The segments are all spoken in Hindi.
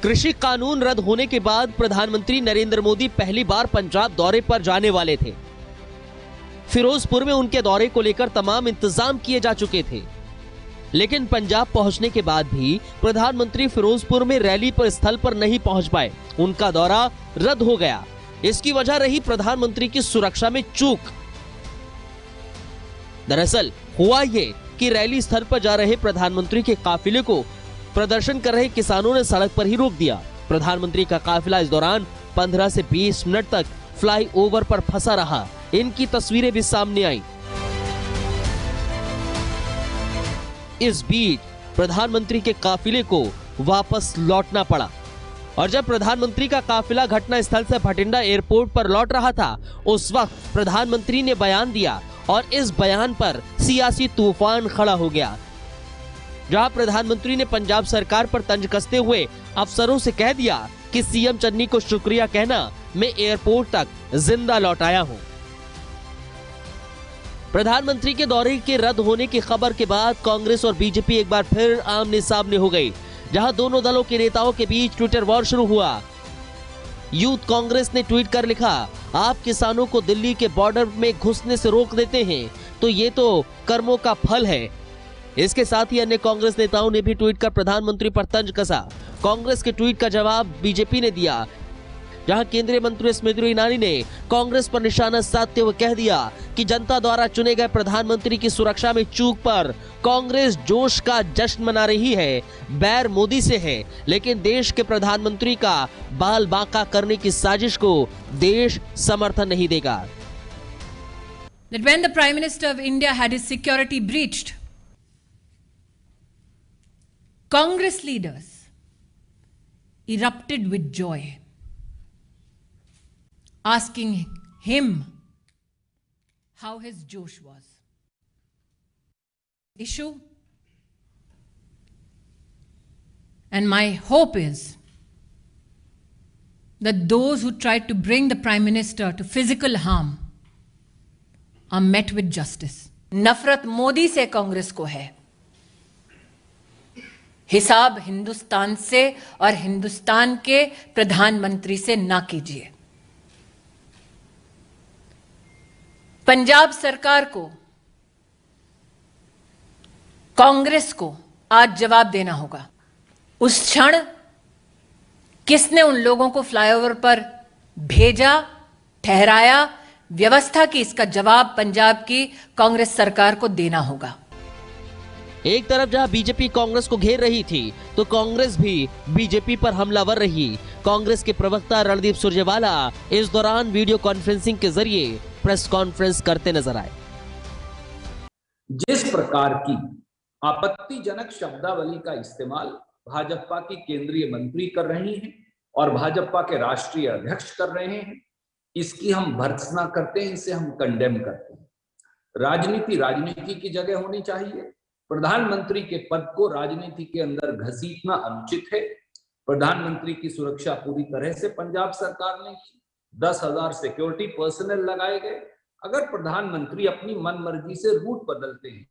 कृषि कानून रद्द होने के बाद प्रधानमंत्री नरेंद्र मोदी पहली बार पंजाब दौरे पर जाने वाले थे। फिरोजपुर में उनके दौरे को लेकर तमाम इंतजाम किए जा चुके थे, लेकिन पंजाब पहुंचने के बाद भी प्रधानमंत्री फिरोजपुर में रैली पर स्थल पर नहीं पहुंच पाए। उनका दौरा रद्द हो गया। इसकी वजह रही प्रधानमंत्री की सुरक्षा में चूक। दरअसल हुआ ये कि रैली स्थल पर जा रहे प्रधानमंत्री के काफिले को प्रदर्शन कर रहे किसानों ने सड़क पर ही रोक दिया। प्रधानमंत्री का काफिला इस दौरान 15 से 20 मिनट तक फ्लाईओवर पर फंसा रहा। इनकी तस्वीरें भी सामने आई। इस बीच प्रधानमंत्री के काफिले को वापस लौटना पड़ा और जब प्रधानमंत्री का काफिला घटना स्थल से भटिंडा एयरपोर्ट पर लौट रहा था, उस वक्त प्रधानमंत्री ने बयान दिया और इस बयान पर सियासी तूफान खड़ा हो गया। जहां प्रधानमंत्री ने पंजाब सरकार पर तंज कसते हुए अफसरों से कह दिया कि सीएम चन्नी को शुक्रिया कहना, मैं एयरपोर्ट तक जिंदा लौट आया हूं। प्रधानमंत्री के दौरे के रद्द होने की खबर के बाद कांग्रेस और बीजेपी एक बार फिर आमने सामने हो गई, जहां दोनों दलों के नेताओं के बीच ट्विटर वॉर शुरू हुआ। यूथ कांग्रेस ने ट्वीट कर लिखा, आप किसानों को दिल्ली के बॉर्डर में घुसने से रोक देते हैं तो ये तो कर्मों का फल है। इसके साथ ही अन्य कांग्रेस नेताओं ने भी ट्वीट कर प्रधानमंत्री पर तंज कसा। कांग्रेस के ट्वीट का जवाब बीजेपी ने दिया, जहां केंद्रीय मंत्री स्मृति ईरानी ने कांग्रेस पर निशाना साधते हुए कह दिया कि जनता द्वारा चुने गए प्रधानमंत्री की सुरक्षा में चूक पर कांग्रेस जोश का जश्न मना रही है। बैर मोदी से है, लेकिन देश के प्रधानमंत्री का बाल बांका करने की साजिश को देश समर्थन नहीं देगा। That when the Prime Minister of India had his security breached, Congress leaders erupted with joy, asking him how his Josh was. Issue. And my hope is that those who tried to bring the Prime Minister to physical harm are met with justice. नफरत मोदी से कांग्रेस को है, हिसाब हिंदुस्तान से और हिंदुस्तान के प्रधानमंत्री से ना कीजिए। पंजाब सरकार को, कांग्रेस को आज जवाब देना होगा। उस क्षण किसने उन लोगों को फ्लाईओवर पर भेजा, ठहराया, व्यवस्था की, इसका जवाब पंजाब की कांग्रेस सरकार को देना होगा। एक तरफ जहां बीजेपी कांग्रेस को घेर रही थी, तो कांग्रेस भी बीजेपी पर हमलावर रही। कांग्रेस के प्रवक्ता रणदीप सुरजेवाला इस दौरान वीडियो कॉन्फ्रेंसिंग के जरिए प्रेस कॉन्फ्रेंस करते नजर आए। जिस प्रकार की आपत्तिजनक शब्दावली का इस्तेमाल भाजपा की केंद्रीय मंत्री कर रही हैं और भाजपा के राष्ट्रीय अध्यक्ष कर रहे हैं, इसकी हम भर्त्सना करते हैं, इसे हम कंडेम करते हैं। राजनीति राजनीति की जगह होनी चाहिए। प्रधानमंत्री के पद को राजनीति के अंदर घसीटना अनुचित है। प्रधानमंत्री की सुरक्षा पूरी तरह से पंजाब सरकार ने की। 10,000 सिक्योरिटी पर्सनल लगाए गए। अगर प्रधानमंत्री अपनी मनमर्जी से रूट बदलते हैं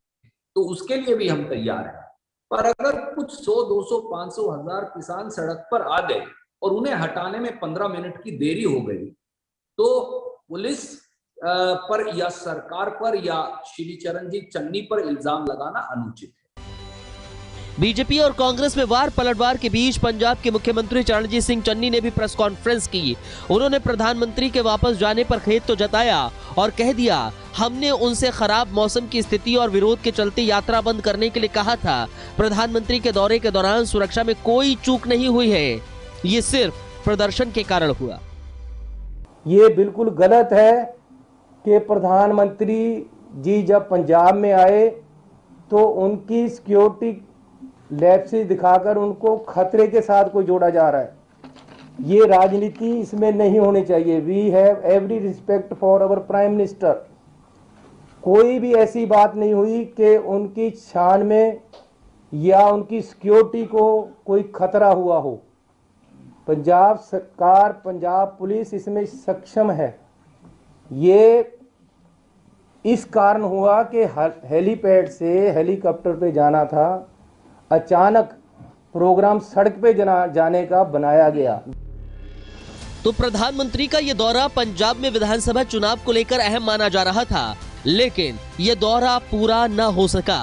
तो उसके लिए भी हम तैयार हैं, पर अगर कुछ 100, 200, 500, 1000 किसान सड़क पर आ गए और उन्हें हटाने में 15 मिनट की देरी हो गई, तो पुलिस पर या सरकार पर या श्री चरणजीत चन्नी पर इल्जाम लगाना अनुचित है। बीजेपी और कांग्रेस में वार पलटवार के बीच पंजाब के मुख्यमंत्री चरणजीत सिंह चन्नी ने भी प्रेस कॉन्फ्रेंस की। उन्होंने प्रधानमंत्री के वापस जाने पर खेद तो जताया और कह दिया, हमने उनसे खराब मौसम की स्थिति और विरोध के चलते यात्रा बंद करने के लिए कहा था। प्रधानमंत्री के दौरे के दौरान सुरक्षा में कोई चूक नहीं हुई है, ये सिर्फ प्रदर्शन के कारण हुआ। ये बिल्कुल गलत है कि प्रधानमंत्री जी जब पंजाब में आए तो उनकी सिक्योरिटी लैप्सेस दिखाकर उनको खतरे के साथ को जोड़ा जा रहा है। ये राजनीति इसमें नहीं होनी चाहिए। We have every respect for our prime minister. कोई भी ऐसी बात नहीं हुई कि उनकी शान में या उनकी सिक्योरिटी को कोई खतरा हुआ हो। पंजाब सरकार, पंजाब पुलिस इसमें सक्षम है। ये इस कारण हुआ कि हेलीपैड से हेलीकॉप्टर पे जाना था, अचानक प्रोग्राम सड़क पे जाने का बनाया गया। तो प्रधानमंत्री का यह दौरा पंजाब में विधानसभा चुनाव को लेकर अहम माना जा रहा था, लेकिन यह दौरा पूरा न हो सका,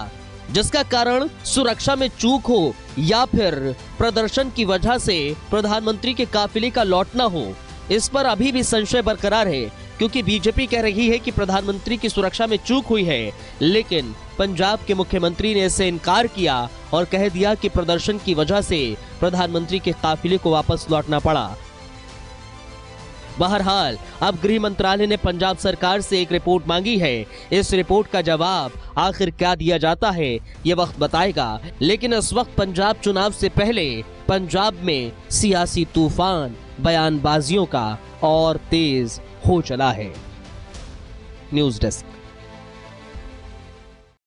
जिसका कारण सुरक्षा में चूक हो या फिर प्रदर्शन की वजह से प्रधानमंत्री के काफिले का लौटना हो, इस पर अभी भी संशय बरकरार है। क्योंकि बीजेपी कह रही है कि प्रधानमंत्री की सुरक्षा में चूक हुई है, लेकिन पंजाब के मुख्यमंत्री ने इससे इनकार किया और कह दिया कि प्रदर्शन की वजह से प्रधानमंत्री के काफिले को वापस लौटना पड़ा। बहरहाल अब गृह मंत्रालय ने पंजाब सरकार से एक रिपोर्ट मांगी है। इस रिपोर्ट का जवाब आखिर क्या दिया जाता है ये वक्त बताएगा, लेकिन इस वक्त पंजाब चुनाव से पहले पंजाब में सियासी तूफान बयानबाजियों का और तेज हो चला है। News desk.